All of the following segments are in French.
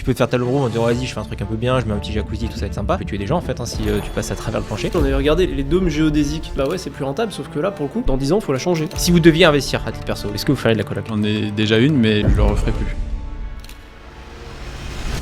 tu peux te faire ta room en disant vas-y je fais un truc un peu bien, je mets un petit jacuzzi, tout ça va être sympa. Tu peux tuer des gens en fait si tu passes à travers le plancher. On avait regardé les dômes géodésiques, bah ouais c'est plus rentable, sauf que là pour le coup, dans 10 ans faut la changer. Si vous deviez investir à titre perso, est-ce que vous feriez de la coloc? J'en ai déjà une mais je le referai plus.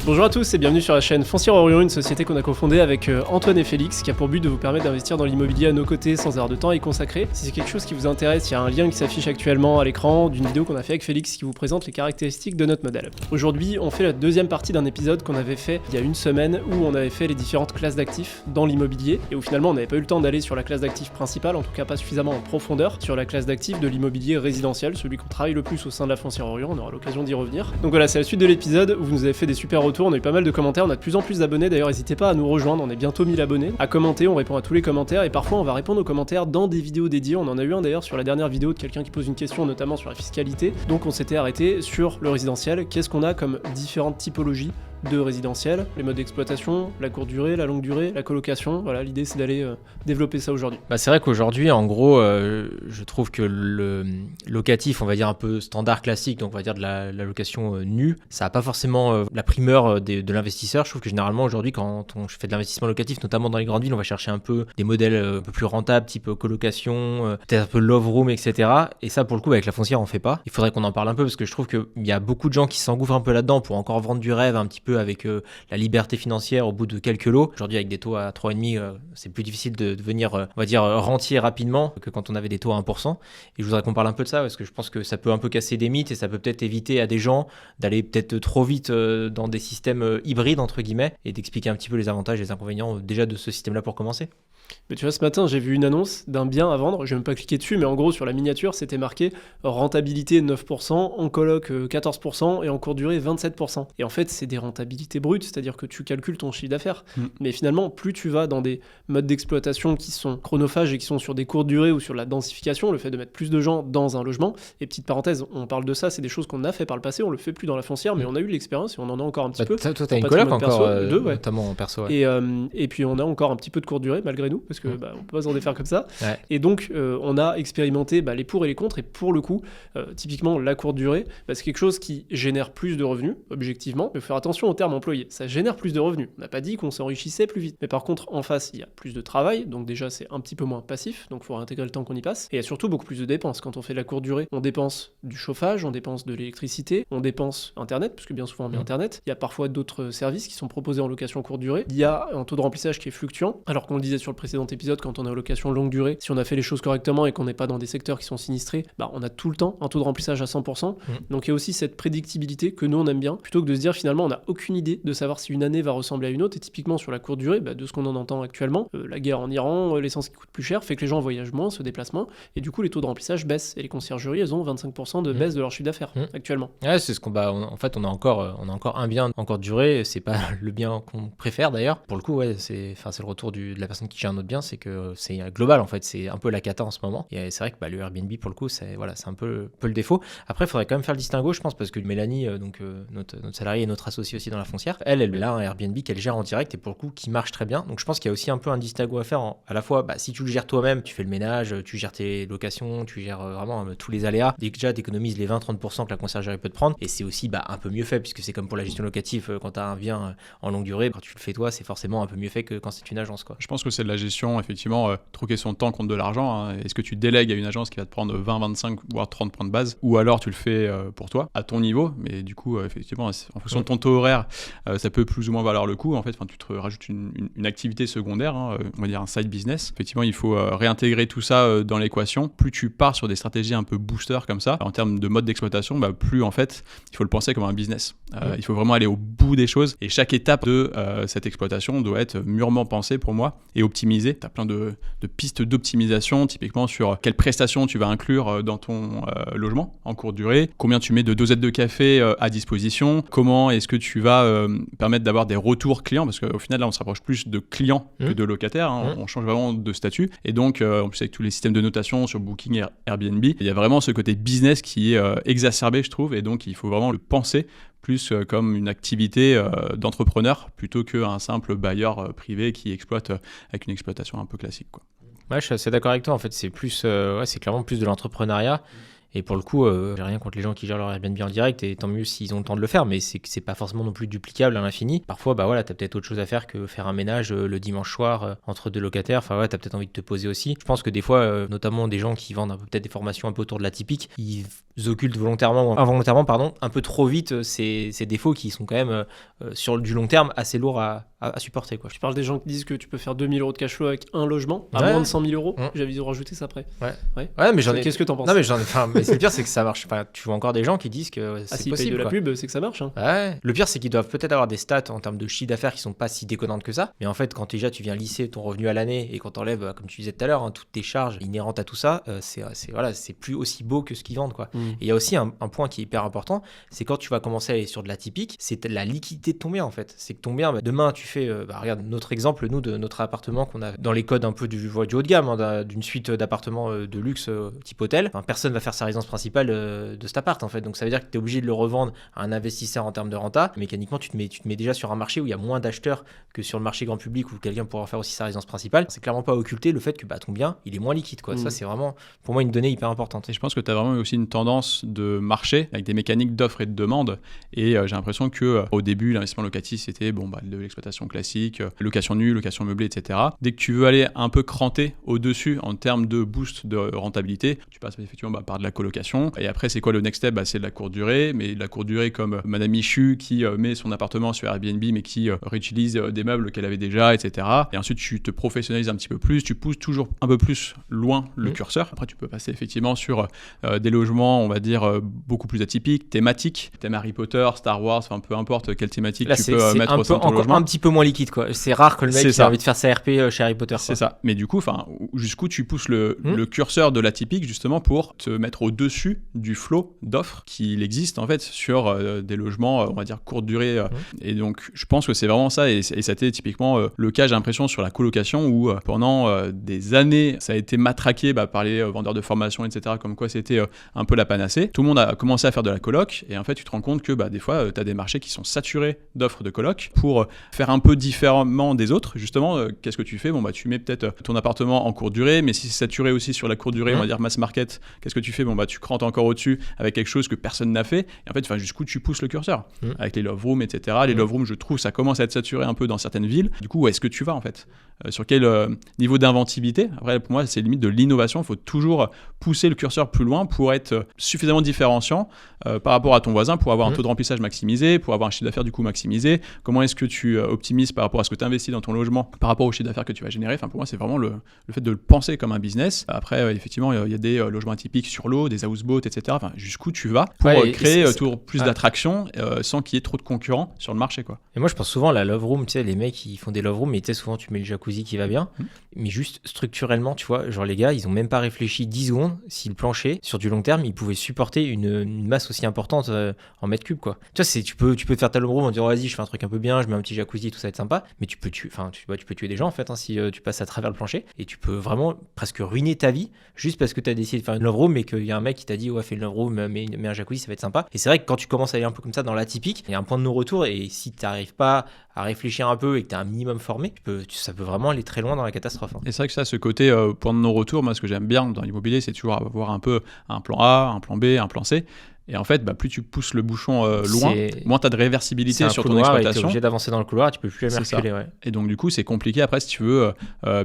Bonjour à tous et bienvenue sur la chaîne Foncière Orion, une société qu'on a cofondée avec Antoine et Félix qui a pour but de vous permettre d'investir dans l'immobilier à nos côtés sans avoir de temps à y consacrer. Si c'est quelque chose qui vous intéresse, il y a un lien qui s'affiche actuellement à l'écran d'une vidéo qu'on a fait avec Félix qui vous présente les caractéristiques de notre modèle. Aujourd'hui, on fait la deuxième partie d'un épisode qu'on avait fait il y a une semaine où on avait fait les différentes classes d'actifs dans l'immobilier et où finalement on n'avait pas eu le temps d'aller sur la classe d'actifs principale, en tout cas pas suffisamment en profondeur, sur la classe d'actifs de l'immobilier résidentiel, celui qu'on travaille le plus au sein de la Foncière Orion, on aura l'occasion d'y revenir. Donc voilà, c'est la suite de l'épisode où vous nous avez fait des super retours, on a eu pas mal de commentaires, on a de plus en plus d'abonnés, d'ailleurs n'hésitez pas à nous rejoindre, on est bientôt 1000 abonnés, à commenter, on répond à tous les commentaires et parfois on va répondre aux commentaires dans des vidéos dédiées, on en a eu un d'ailleurs sur la dernière vidéo de quelqu'un qui pose une question notamment sur la fiscalité, donc on s'était arrêté sur le résidentiel, qu'est-ce qu'on a comme différentes typologies de résidentiel, les modes d'exploitation, la courte durée, la longue durée, la colocation, voilà l'idée c'est d'aller développer ça aujourd'hui. Bah c'est vrai qu'aujourd'hui en gros je trouve que le locatif on va dire un peu standard classique, donc on va dire de la location nue, ça n'a pas forcément la primeur de l'investisseur. Je trouve que généralement aujourd'hui quand on fait de l'investissement locatif, notamment dans les grandes villes, on va chercher un peu des modèles un peu plus rentables, type colocation, peut-être un peu love room, etc. Et ça pour le coup avec la foncière on fait pas. Il faudrait qu'on en parle un peu parce que je trouve qu'il y a beaucoup de gens qui s'engouffrent un peu là-dedans pour encore vendre du rêve un petit peu avec la liberté financière au bout de quelques lots. Aujourd'hui avec des taux à 3,5 c'est plus difficile de devenir on va dire rentier rapidement que quand on avait des taux à 1%. Et je voudrais qu'on parle un peu de ça parce que je pense que ça peut un peu casser des mythes et ça peut peut-être éviter à des gens d'aller peut-être trop vite dans des systèmes hybrides entre guillemets et d'expliquer un petit peu les avantages et les inconvénients déjà de ce système-là pour commencer. Mais tu vois, ce matin, j'ai vu une annonce d'un bien à vendre, je vais même pas cliquer dessus, mais en gros, sur la miniature, c'était marqué rentabilité 9%, en coloc 14% et en courte durée 27%. Et en fait, c'est des rentabilités brutes, c'est-à-dire que tu calcules ton chiffre d'affaires. Mais finalement, plus tu vas dans des modes d'exploitation qui sont chronophages et qui sont sur des courtes durées ou sur la densification, le fait de mettre plus de gens dans un logement, et petite parenthèse, on parle de ça, c'est des choses qu'on a fait par le passé, on le fait plus dans la foncière, mais on a eu l'expérience et on en a encore un petit peu. Toi, t'as une coloc encore, deux, ouais. notamment en perso. Ouais. Et puis on a encore un petit peu de courte durée, malgré nous, parce que on peut pas s'en défaire comme ça. Ouais. Et donc on a expérimenté les pour et les contre, et pour le coup, typiquement la courte durée, c'est quelque chose qui génère plus de revenus, objectivement, mais il faut faire attention au terme employé. Ça génère plus de revenus. On n'a pas dit qu'on s'enrichissait plus vite. Mais par contre, en face, il y a plus de travail, donc déjà c'est un petit peu moins passif, donc il faut réintégrer le temps qu'on y passe. Et il y a surtout beaucoup plus de dépenses. Quand on fait de la courte durée, on dépense du chauffage, on dépense de l'électricité, on dépense Internet, parce que bien souvent on met Internet. Il y a parfois d'autres services qui sont proposés en location courte durée. Il y a un taux de remplissage qui est fluctuant, alors qu'on le disait sur le précédent épisode, quand on est en location longue durée, si on a fait les choses correctement et qu'on n'est pas dans des secteurs qui sont sinistrés, on a tout le temps un taux de remplissage à 100%. Donc il y a aussi cette prédictibilité que nous on aime bien, plutôt que de se dire finalement on n'a aucune idée de savoir si une année va ressembler à une autre. Et typiquement sur la courte durée, de ce qu'on en entend actuellement, la guerre en Iran, l'essence qui coûte plus cher fait que les gens voyagent moins, se déplacent moins, et du coup les taux de remplissage baissent, et les conciergeries elles ont 25% de baisse de leur chiffre d'affaires actuellement. Ouais, c'est ce qu'on en fait on a encore un bien en courte durée, c'est pas le bien qu'on préfère d'ailleurs. Pour le coup ouais, c'est le retour de la personne qui gère un autre bien, c'est que c'est global en fait, c'est un peu la cata en ce moment. Et c'est vrai que le Airbnb pour le coup c'est un peu le défaut. Après il faudrait quand même faire le distinguo, je pense, parce que Mélanie notre salariée et notre associée aussi dans la foncière, elle a un Airbnb qu'elle gère en direct et pour le coup qui marche très bien. Donc je pense qu'il y a aussi un peu un distinguo à faire à la fois si tu le gères toi-même, tu fais le ménage, tu gères tes locations, tu gères vraiment tous les aléas, déjà t'économises les 20-30% que la conciergerie peut te prendre, et c'est aussi un peu mieux fait puisque c'est comme pour la gestion locative, quand tu as un bien en longue durée, quand tu le fais toi c'est forcément un peu mieux fait que quand c'est une agence quoi. Je pense que c'est de la gestion effectivement, troquer son temps contre de l'argent. Est-ce que tu délègues à une agence qui va te prendre 20, 25 voire 30 points de base, ou alors tu le fais pour toi à ton niveau, mais du coup effectivement en fonction de ton taux horaire ça peut plus ou moins valoir le coup en fait. Tu te rajoutes une activité secondaire, on va dire un side business. Effectivement il faut réintégrer tout ça dans l'équation. Plus tu pars sur des stratégies un peu booster comme ça en termes de mode d'exploitation, plus en fait il faut le penser comme un business. Il faut vraiment aller au bout des choses, et chaque étape de cette exploitation doit être mûrement pensée pour moi et optimisée. Tu as plein de pistes d'optimisation, typiquement sur quelles prestations tu vas inclure dans ton logement en courte durée, combien tu mets de dosettes de café à disposition, comment est-ce que tu vas permettre d'avoir des retours clients, parce qu'au final là on se rapproche plus de clients que de locataires, on change vraiment de statut, et donc en plus avec tous les systèmes de notation sur Booking et Airbnb, il y a vraiment ce côté business qui est exacerbé je trouve, et donc il faut vraiment le penser plus comme une activité d'entrepreneur plutôt qu'un simple bailleur privé qui exploite avec une exploitation un peu classique quoi. Ouais, je suis assez d'accord avec toi. En fait, c'est plus, c'est clairement plus de l'entrepreneuriat. Et pour le coup, j'ai rien contre les gens qui gèrent leur Airbnb en direct, et tant mieux s'ils ont le temps de le faire, mais c'est pas forcément non plus duplicable à l'infini. Parfois, bah voilà, t'as peut-être autre chose à faire que faire un ménage le dimanche soir entre deux locataires. Enfin ouais, t'as peut-être envie de te poser aussi. Je pense que des fois, notamment des gens qui vendent peut-être des formations un peu autour de l'atypique, ils occultent volontairement ou involontairement, un peu trop vite ces défauts qui sont quand même sur du long terme assez lourds à supporter, quoi. Je parle des gens qui disent que tu peux faire 2000 euros de cash flow avec un logement à Ouais. moins de 100 000 euros. J'ai envie de rajouter ça après. Ouais, mais Qu'est-ce que t'en penses? Non, mais mais c'est le pire, c'est que ça marche. Enfin, tu vois encore des gens qui disent que c'est s'ils possible, payent de la quoi. pub, c'est que ça marche. Hein. Ouais. Le pire, c'est qu'ils doivent peut-être avoir des stats en termes de chiffre d'affaires qui sont pas si déconnantes que ça. Mais en fait, quand déjà tu viens lisser ton revenu à l'année et quand t'enlèves, comme tu disais tout à l'heure, toutes tes charges inhérentes à tout ça, c'est plus aussi beau que ce qu'ils vendent, quoi. Et il y a aussi un point qui est hyper important, c'est quand tu vas commencer à aller sur de l'atypique, c'est la liquidité de ton bien, en fait. C'est que ton bien, demain, tu fais, regarde notre exemple, nous, de notre appartement qu'on a dans les codes un peu du haut de gamme, hein, d'une suite d'appartements de luxe type hôtel. Enfin, personne va faire sa résidence principale de cet appart, en fait. Donc ça veut dire que tu es obligé de le revendre à un investisseur en termes de renta. Mécaniquement, tu te mets déjà sur un marché où il y a moins d'acheteurs que sur le marché grand public où quelqu'un pourra faire aussi sa résidence principale. C'est clairement pas occulter le fait que ton bien, il est moins liquide, quoi. Ça, c'est vraiment, pour moi, une donnée hyper importante. Et je pense que tu as vraiment aussi une tendance de marché avec des mécaniques d'offre et de demande. Et j'ai l'impression que au début, l'investissement locatif, c'était de l'exploitation classique, location nue, location meublée, etc. Dès que tu veux aller un peu cranter au-dessus en termes de boost de rentabilité, tu passes effectivement par de la colocation. Et après, c'est quoi le next step? C'est de la courte durée, mais de la courte durée comme Madame Michu qui met son appartement sur Airbnb, mais qui réutilise des meubles qu'elle avait déjà, etc. Et ensuite, tu te professionnalises un petit peu plus, tu pousses toujours un peu plus loin le curseur. Après, tu peux passer effectivement sur des logements, on va dire, beaucoup plus atypiques, thématiques, thème Harry Potter, Star Wars, enfin peu importe quelle thématique là, tu peux mettre au sein de ton logement. Un petit peu moins liquide, quoi. C'est rare que le mec ait envie de faire sa RP chez Harry Potter, quoi. C'est ça. Mais du coup, jusqu'où tu pousses le curseur de l'atypique justement pour te mettre au-dessus du flot d'offres qu'il existe en fait sur des logements, on va dire, courte durée. Et donc, je pense que c'est vraiment ça. Et ça a été typiquement le cas, j'ai l'impression, sur la colocation où pendant des années, ça a été matraqué par les vendeurs de formation, etc. Comme quoi c'était un peu la panacée. Tout le monde a commencé à faire de la coloc. Et en fait, tu te rends compte que des fois, tu as des marchés qui sont saturés d'offres de coloc. Pour faire un peu différemment des autres, justement, qu'est-ce que tu fais? Tu mets peut-être ton appartement en courte durée, mais si c'est saturé aussi sur la courte durée, on va dire mass market, qu'est-ce que tu fais? Tu crantes encore au-dessus avec quelque chose que personne n'a fait. Et en fait, jusqu'où tu pousses le curseur avec les love rooms, etc. Les love rooms, je trouve, ça commence à être saturé un peu dans certaines villes. Du coup, où est-ce que tu vas en fait? Sur quel niveau d'inventivité? Après, pour moi, c'est limite de l'innovation. Il faut toujours pousser le curseur plus loin pour être suffisamment différenciant par rapport à ton voisin, pour avoir un taux de remplissage maximisé, pour avoir un chiffre d'affaires du coup maximisé. Comment est-ce que tu optimises par rapport à ce que tu investis dans ton logement, par rapport au chiffre d'affaires que tu vas générer? Enfin, pour moi, c'est vraiment le fait de le penser comme un business. Après, effectivement, il y a des logements atypiques sur l'eau, des houseboats, etc. Enfin, jusqu'où tu vas pour créer toujours plus d'attraction sans qu'il y ait trop de concurrents sur le marché, quoi. Et moi, je pense souvent à la love room, tu sais, les mecs qui font des love rooms, mais tu sais, souvent tu mets le jacuzzi qui va bien, mais juste structurellement, tu vois, genre les gars, ils ont même pas réfléchi 10 secondes si le plancher, sur du long terme, il pouvait supporter une masse aussi importante en mètres cubes, quoi. Tu vois, tu peux te faire ta love room en disant, vas-y, je fais un truc un peu bien, je mets un petit jacuzzi, tout ça va être sympa, mais tu peux tuer des gens en fait, hein, si tu passes à travers le plancher, et tu peux vraiment presque ruiner ta vie juste parce que tu as décidé de faire une love room et qu'il y a un mec qui t'a dit, ouais, fais une love room, mais un jacuzzi, ça va être sympa. Et c'est vrai que quand tu commences à aller un peu comme ça dans l'atypique, il y a un point de non-retour, et si tu n'arrives pas à réfléchir un peu et que tu es un minimum formé, ça peut vraiment aller très loin dans la catastrophe, hein. Et c'est vrai que ça, ce côté point de non-retour, moi ce que j'aime bien dans l'immobilier, c'est toujours avoir un peu un plan A, un plan B, un plan C. Et en fait, plus tu pousses le bouchon loin, moins tu as de réversibilité sur ton exploitation. Tu es obligé d'avancer dans le couloir, tu peux plus jamais reculer. Ouais. Et donc, du coup, c'est compliqué après si tu veux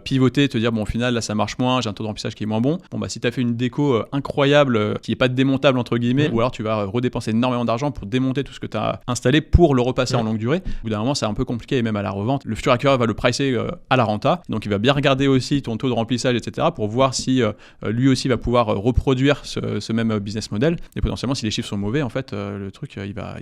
pivoter, te dire, bon, au final, là, ça marche moins, j'ai un taux de remplissage qui est moins bon. Bon, si tu as fait une déco incroyable, qui n'est pas démontable, entre guillemets, ou alors tu vas redépenser énormément d'argent pour démonter tout ce que tu as installé pour le repasser en longue durée. Au bout d'un moment, c'est un peu compliqué, et même à la revente. Le futur acquéreur va le pricer à la renta. Donc, il va bien regarder aussi ton taux de remplissage, etc., pour voir si lui aussi va pouvoir reproduire ce même business model. Et potentiellement, si les chiffres sont mauvais, en fait, le truc, il va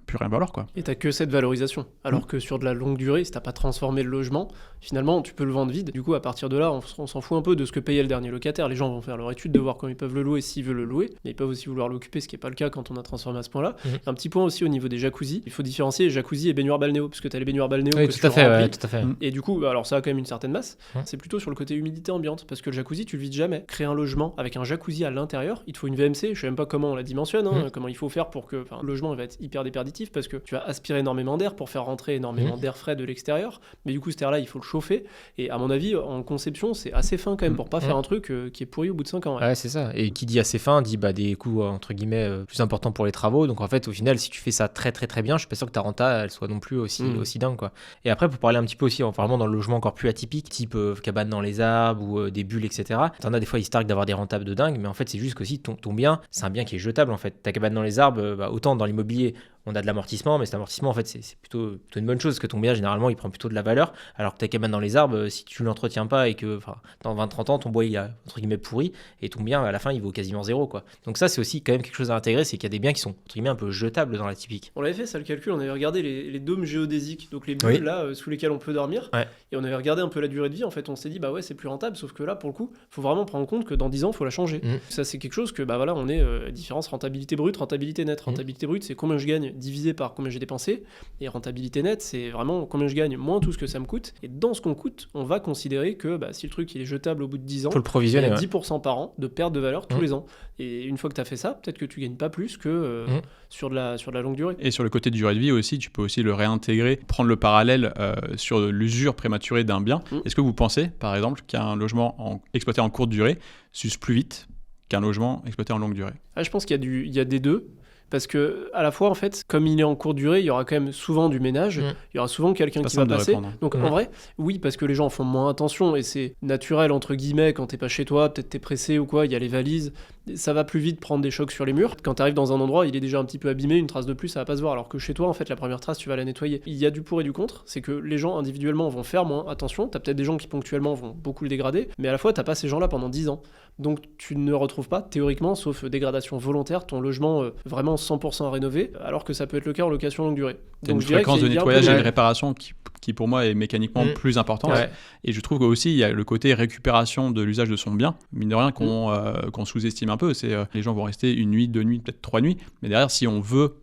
plus rien valoir, quoi. Et t'as que cette valorisation. Alors que sur de la longue durée, si t'as pas transformé le logement, finalement, tu peux le vendre vide. Du coup, à partir de là, on s'en fout un peu de ce que payait le dernier locataire. Les gens vont faire leur étude de voir comment ils peuvent le louer, s'ils veulent le louer. Mais ils peuvent aussi vouloir l'occuper, ce qui n'est pas le cas quand on a transformé à ce point-là. Un petit point aussi au niveau des jacuzzis. Il faut différencier jacuzzi et baignoire balnéo, parce que t'as les baignoires balnéo que tu remplis. Tout à fait. Et du coup, alors ça a quand même une certaine masse. C'est plutôt sur le côté humidité ambiante, parce que le jacuzzi, tu le vides jamais. Créer un logement avec un jacuzzi à l'intérieur, il te faut une VMC. Je sais même pas comment on la dimensionne, comment il faut faire pour que le logement va être hyper déperditif. additif parce que tu vas aspirer énormément d'air pour faire rentrer énormément d'air frais de l'extérieur, mais du coup cet air-là il faut le chauffer, et à mon avis en conception c'est assez fin quand même pour pas faire un truc qui est pourri au bout de 5 ans. Ouais, c'est ça. Et qui dit assez fin dit des coûts entre guillemets plus importants pour les travaux. Donc en fait, au final, si tu fais ça très très très bien, je suis pas sûr que ta renta elle soit non plus aussi dingue quoi. Et après, pour parler un petit peu aussi, vraiment dans le logement encore plus atypique, type cabane dans les arbres ou des bulles, etc. T'en as des fois, ils se targuent d'avoir des rentables de dingue, mais en fait, c'est juste qu'aussi ton bien, c'est un bien qui est jetable en fait. Ta cabane dans les arbres, autant dans l'immobilier, on a de l'amortissement, mais cet amortissement, en fait, c'est plutôt une bonne chose, parce que ton bien, généralement, il prend plutôt de la valeur, alors que ta cabane dans les arbres, si tu ne l'entretiens pas et que dans 20-30 ans, ton bois, il a, entre guillemets, pourri, et ton bien, à la fin, il vaut quasiment zéro, quoi. Donc ça, c'est aussi quand même quelque chose à intégrer, c'est qu'il y a des biens qui sont, entre guillemets, un peu jetables dans la typique. On avait fait ça, le calcul, on avait regardé les dômes géodésiques, donc les bulles, là, sous lesquelles on peut dormir, et on avait regardé un peu la durée de vie, en fait, on s'est dit, ouais, c'est plus rentable, sauf que là, pour le coup, faut vraiment prendre en compte que dans 10 ans, il faut la changer. Ça, c'est quelque chose que, voilà, on est différence rentabilité brute, rentabilité nette. Rentabilité brute, c'est combien je gagne divisé par combien j'ai dépensé, et rentabilité nette, c'est vraiment combien je gagne moins tout ce que ça me coûte, et dans ce qu'on coûte, on va considérer que si le truc il est jetable au bout de 10 ans, faut le provisionner, il y a 10% par an de perte de valeur tous les ans, et une fois que tu as fait ça, peut-être que tu gagnes pas plus que sur de la longue durée. Et sur le côté de durée de vie aussi, tu peux aussi le réintégrer, prendre le parallèle sur l'usure prématurée d'un bien. Est-ce que vous pensez, par exemple, qu'un logement exploité en courte durée s'use plus vite qu'un logement exploité en longue durée? Je pense qu'il y a des deux. Parce que à la fois, en fait, comme il est en courte durée, il y aura quand même souvent du ménage, il y aura souvent quelqu'un qui va passer. Donc en vrai, oui, parce que les gens font moins attention, et c'est naturel, entre guillemets, quand t'es pas chez toi, peut-être t'es pressé ou quoi, il y a les valises, ça va plus vite prendre des chocs sur les murs. Quand t'arrives dans un endroit, il est déjà un petit peu abîmé, une trace de plus, ça va pas se voir, alors que chez toi, en fait, la première trace, tu vas la nettoyer. Il y a du pour et du contre, c'est que les gens individuellement vont faire moins attention, t'as peut-être des gens qui ponctuellement vont beaucoup le dégrader, mais à la fois, t'as pas ces gens-là pendant 10 ans. Donc tu ne retrouves pas, théoriquement, sauf dégradation volontaire, ton logement vraiment 100% à rénover, alors que ça peut être le cas en location longue durée. Donc une fréquence de nettoyage et de réparation qui pour moi est mécaniquement plus importante. Et je trouve qu'aussi il y a le côté récupération de l'usage de son bien, mine de rien qu'on sous-estime un peu. C'est les gens vont rester une nuit, 2 nuits, peut-être 3 nuits, mais derrière si on veut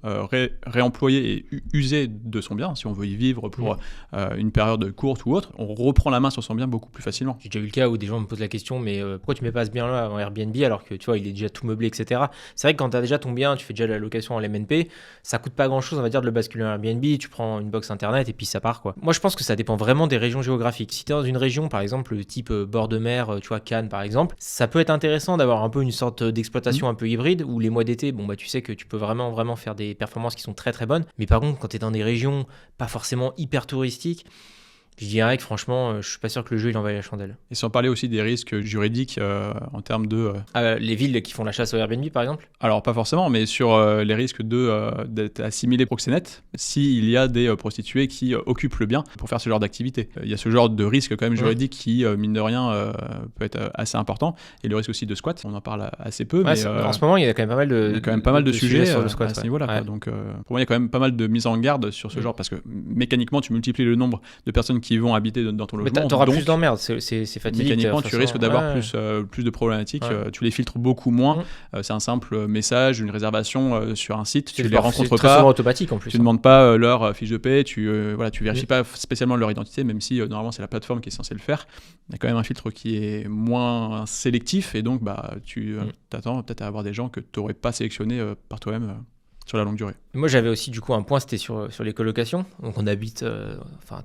réemployer et user de son bien, si on veut y vivre pour une période courte ou autre, on reprend la main sur son bien beaucoup plus facilement. J'ai déjà eu le cas où des gens me posent la question, mais pourquoi tu mets pas ce bien-là en Airbnb alors que tu vois il est déjà tout meublé, etc. C'est vrai que quand tu as déjà ton bien, tu fais déjà la location en LMNP, ça coûte pas grand-chose, on va dire, de le basculer en Airbnb, tu prends une box internet et puis ça part quoi. Moi je pense que ça dépend vraiment des régions géographiques. Si tu es dans une région par exemple type bord de mer, tu vois Cannes par exemple, ça peut être intéressant d'avoir un peu une sorte d'exploitation un peu hybride où les mois d'été, tu sais que tu peux vraiment faire des performances qui sont très très bonnes, mais par contre quand tu es dans des régions pas forcément hyper touristiques, je dirais que franchement, je suis pas sûr que le jeu il en vaille la chandelle. Et sans parler aussi des risques juridiques en termes de... les villes qui font la chasse au Airbnb par exemple ? Alors pas forcément, mais sur les risques d'être assimilé proxénète s'il y a des prostituées qui occupent le bien pour faire ce genre d'activité. Il y a ce genre de risque quand même juridique qui, mine de rien, peut être assez important. Et le risque aussi de squat, on en parle assez peu. Mais, en ce moment, il y a quand même pas mal de sujets sur le squat à ce niveau-là. Quoi. Donc pour moi, il y a quand même pas mal de mise en garde sur ce genre, parce que mécaniquement, tu multiplies le nombre de personnes qui vont habiter dans ton logement. T'auras plus d'emmerdes, c'est fatidique. Mécaniquement, tu risques d'avoir plus de problématiques. Tu les filtres beaucoup moins. C'est un simple message, une réservation sur un site. Tu les rencontres pas. C'est souvent automatique en plus. Tu ne demandes pas leur fiche de paie. Tu vérifies pas spécialement leur identité, même si normalement c'est la plateforme qui est censée le faire. Il y a quand même un filtre qui est moins sélectif, et donc tu t'attends peut-être à avoir des gens que tu n'aurais pas sélectionnés par toi-même. Sur la longue durée. Moi j'avais aussi du coup un point, c'était sur les colocations. Donc on habite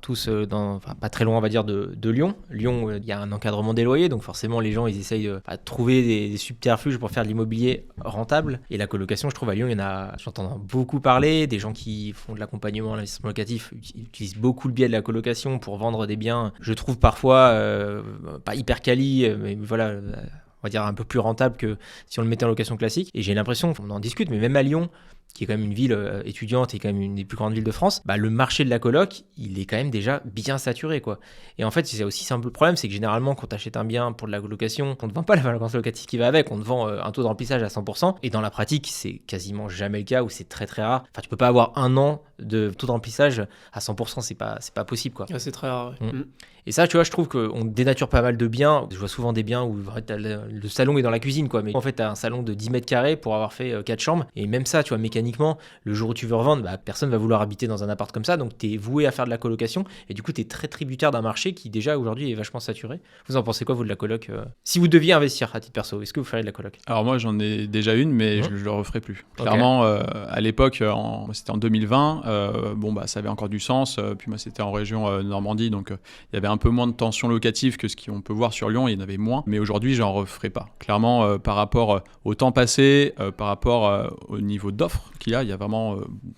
tous pas très loin on va dire de Lyon. Lyon, il y a un encadrement des loyers, donc forcément les gens ils essayent de trouver des subterfuges pour faire de l'immobilier rentable. Et la colocation, je trouve à Lyon, j'entends beaucoup parler, des gens qui font de l'accompagnement à l'investissement locatif utilisent beaucoup le biais de la colocation pour vendre des biens, je trouve parfois pas hyper quali, mais voilà, on va dire un peu plus rentable que si on le mettait en location classique. Et j'ai l'impression, on en discute, mais même à Lyon, qui est quand même une ville étudiante et quand même une des plus grandes villes de France, le marché de la coloc, il est quand même déjà bien saturé, quoi. Et en fait, c'est aussi un peu le problème, c'est que généralement, quand tu achètes un bien pour de la colocation, on ne te vend pas la valeur locative qui va avec, on te vend un taux de remplissage à 100%. Et dans la pratique, c'est quasiment jamais le cas, ou c'est très très rare. Enfin, tu peux pas avoir un an de taux de remplissage à 100%, c'est pas possible, quoi. C'est très rare, ouais. Et ça, tu vois, je trouve qu'on dénature pas mal de biens. Je vois souvent des biens où le salon est dans la cuisine, quoi. Mais en fait, tu as un salon de 10 mètres carrés pour avoir fait 4 chambres. Et même ça, tu vois, mécaniquement, mécaniquement, le jour où tu veux revendre, personne va vouloir habiter dans un appart comme ça, donc tu es voué à faire de la colocation, et du coup tu es très tributaire d'un marché qui déjà aujourd'hui est vachement saturé. Vous en pensez quoi, vous, de la coloc Si vous deviez investir à titre perso, est-ce que vous feriez de la coloc? Alors moi j'en ai déjà une, mais je le referai plus. Clairement, à l'époque, c'était en 2020, ça avait encore du sens. Puis moi c'était en région Normandie, donc il y avait un peu moins de tension locative que ce qu'on peut voir sur Lyon, il y en avait moins. Mais aujourd'hui j'en referai pas. Clairement, par rapport au temps passé, par rapport au niveau d'offres qu'il y a vraiment,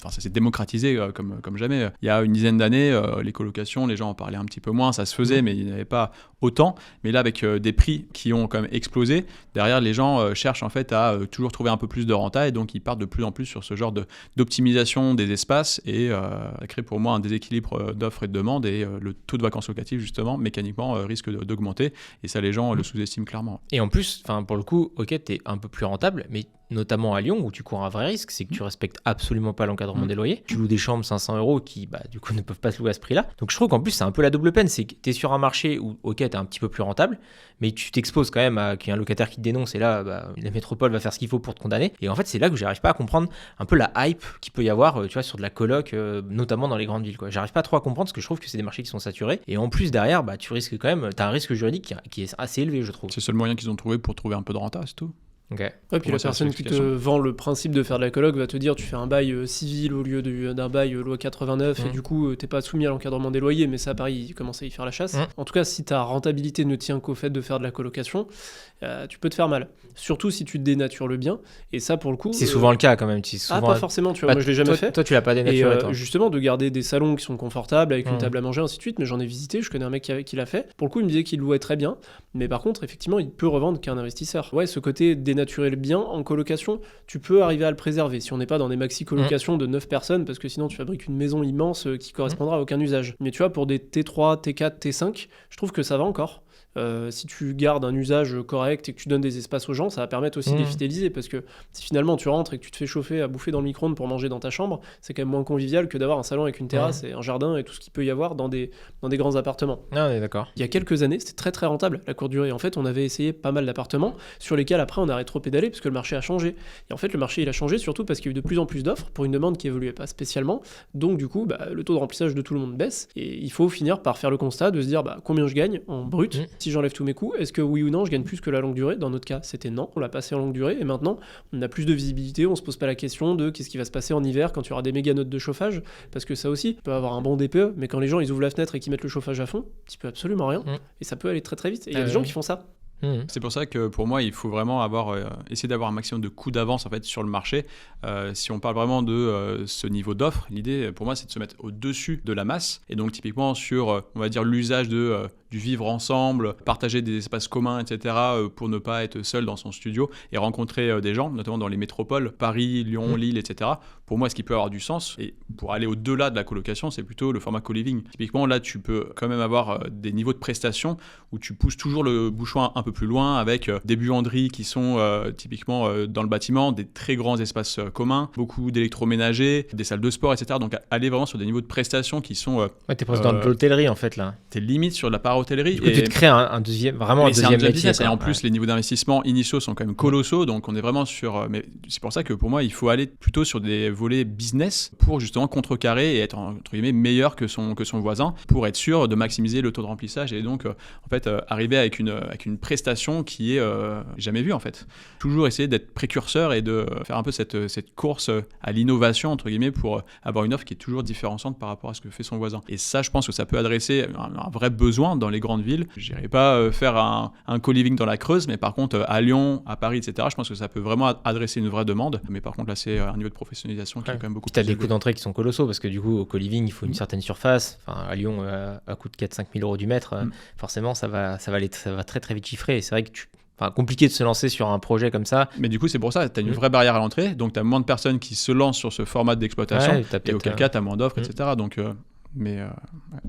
ça s'est démocratisé comme jamais. Il y a une dizaine d'années, les colocations, les gens en parlaient un petit peu moins, ça se faisait, mais il n'y avait pas autant. Mais là, avec des prix qui ont quand même explosé, derrière, les gens cherchent en fait à toujours trouver un peu plus de renta, et donc ils partent de plus en plus sur ce genre d'optimisation des espaces, et ça crée pour moi un déséquilibre d'offres et de demande, et le taux de vacances locatives, justement, mécaniquement, risque d'augmenter, et ça, les gens le sous-estiment clairement. Et en plus, pour le coup, ok, t'es un peu plus rentable, mais notamment à Lyon, où tu cours un vrai risque, c'est que tu respectes absolument pas l'encadrement des loyers. Tu loues des chambres 500 € qui, du coup, ne peuvent pas se louer à ce prix-là. Donc je trouve qu'en plus, c'est un peu la double peine. C'est que tu es sur un marché où, ok, tu es un petit peu plus rentable, mais tu t'exposes quand même à qu'il y a un locataire qui te dénonce, et là, la métropole va faire ce qu'il faut pour te condamner. Et en fait, c'est là que j'arrive pas à comprendre un peu la hype qu'il peut y avoir, tu vois, sur de la coloc, notamment dans les grandes villes, quoi. J'arrive pas trop à comprendre, parce que je trouve que c'est des marchés qui sont saturés. Et en plus, derrière, tu risques quand même, tu as un risque juridique qui est assez élevé, je trouve. C'est le seul moyen qu'ils ont trouvé pour trouver un peu de renta, c'est tout. Okay. Ouais, puis la personne qui te vend le principe de faire de la coloc va te dire tu fais un bail civil au lieu d'un bail loi 89 et du coup t'es pas soumis à l'encadrement des loyers, mais ça pareil ils commencent à y faire la chasse. En tout cas, si ta rentabilité ne tient qu'au fait de faire de la colocation, tu peux te faire mal, surtout si tu dénatures le bien, et ça pour le coup c'est souvent le cas quand même. Pas forcément, tu vois, moi je l'ai jamais fait. Toi tu l'as pas dénaturé, et justement de garder des salons qui sont confortables avec une table à manger ainsi de suite, mais j'en ai visité, je connais un mec qui l'a fait. Pour le coup il me disait qu'il louait très bien, mais par contre effectivement il peut revendre qu'un investisseur. Ouais, ce côté dénaturer le bien en colocation, tu peux arriver à le préserver si on n'est pas dans des maxi colocations de 9 personnes, parce que sinon tu fabriques une maison immense qui correspondra à aucun usage. Mais tu vois, pour des T3, T4, T5, je trouve que ça va encore. Si tu gardes un usage correct et que tu donnes des espaces aux gens, ça va permettre aussi de les fidéliser, parce que si finalement tu rentres et que tu te fais chauffer à bouffer dans le micro-ondes pour manger dans ta chambre, c'est quand même moins convivial que d'avoir un salon avec une terrasse et un jardin et tout ce qu'il peut y avoir dans des grands appartements. Ah, on est d'accord. Il y a quelques années, c'était très très rentable la courte durée. En fait, on avait essayé pas mal d'appartements sur lesquels après on a rétro-pédalé parce que le marché a changé. Et en fait, le marché il a changé surtout parce qu'il y a eu de plus en plus d'offres pour une demande qui évoluait pas spécialement. Donc du coup, le taux de remplissage de tout le monde baisse et il faut finir par faire le constat de se dire combien je gagne en brut si j'enlève tous mes coûts. Est-ce que oui ou non je gagne plus que la longue durée? Dans notre cas, c'était non, on l'a passé en longue durée et maintenant on a plus de visibilité, on se pose pas la question de qu'est-ce qui va se passer en hiver quand tu auras des méga notes de chauffage, parce que ça aussi, tu peux avoir un bon DPE, mais quand les gens ils ouvrent la fenêtre et qu'ils mettent le chauffage à fond, tu peux absolument rien et ça peut aller très très vite. Et il y a des gens qui font ça. C'est pour ça que pour moi il faut vraiment essayer d'avoir un maximum de coups d'avance en fait sur le marché. Si on parle vraiment de ce niveau d'offre, l'idée pour moi c'est de se mettre au-dessus de la masse, et donc typiquement sur on va dire l'usage du vivre ensemble, partager des espaces communs, etc., pour ne pas être seul dans son studio et rencontrer des gens, notamment dans les métropoles, Paris, Lyon, Lille, etc. Pour moi, ce qui peut avoir du sens, et pour aller au-delà de la colocation, c'est plutôt le format co-living. Typiquement, là, tu peux quand même avoir des niveaux de prestations où tu pousses toujours le bouchon un peu plus loin avec des buanderies qui sont typiquement dans le bâtiment, des très grands espaces communs, beaucoup d'électroménagers, des salles de sport, etc. Donc, aller vraiment sur des niveaux de prestations qui sont... ouais, t'es presque dans de l'hôtellerie, en fait, là. T'es limite sur la part hôtellerie. Du coup, tu te crées un deuxième métier. Business, et en plus, les niveaux d'investissement initiaux sont quand même colossaux, donc on est vraiment sur... Mais c'est pour ça que pour moi, il faut aller plutôt sur des volets business pour justement contrecarrer et être, entre guillemets, meilleur que son voisin, pour être sûr de maximiser le taux de remplissage et donc, en fait, arriver avec une prestation qui est jamais vue, en fait. Toujours essayer d'être précurseur et de faire un peu cette course à l'innovation, entre guillemets, pour avoir une offre qui est toujours différenciante par rapport à ce que fait son voisin. Et ça, je pense que ça peut adresser un vrai besoin dans les grandes villes. Je n'irai pas faire un co-living dans la Creuse, mais par contre à Lyon, à Paris, etc., je pense que ça peut vraiment adresser une vraie demande. Mais par contre là, c'est un niveau de professionnalisation qui est quand même beaucoup plus élevé. Tu as des coûts d'entrée qui sont colossaux, parce que du coup au co-living il faut une certaine surface. Enfin, à Lyon à coût de 4-5 000 € du mètre, forcément ça va très très vite chiffrer. Et c'est vrai que compliqué de se lancer sur un projet comme ça. Mais du coup, c'est pour ça, tu as une vraie barrière à l'entrée, donc tu as moins de personnes qui se lancent sur ce format d'exploitation, et auquel cas, tu as moins d'offres, etc. Donc mais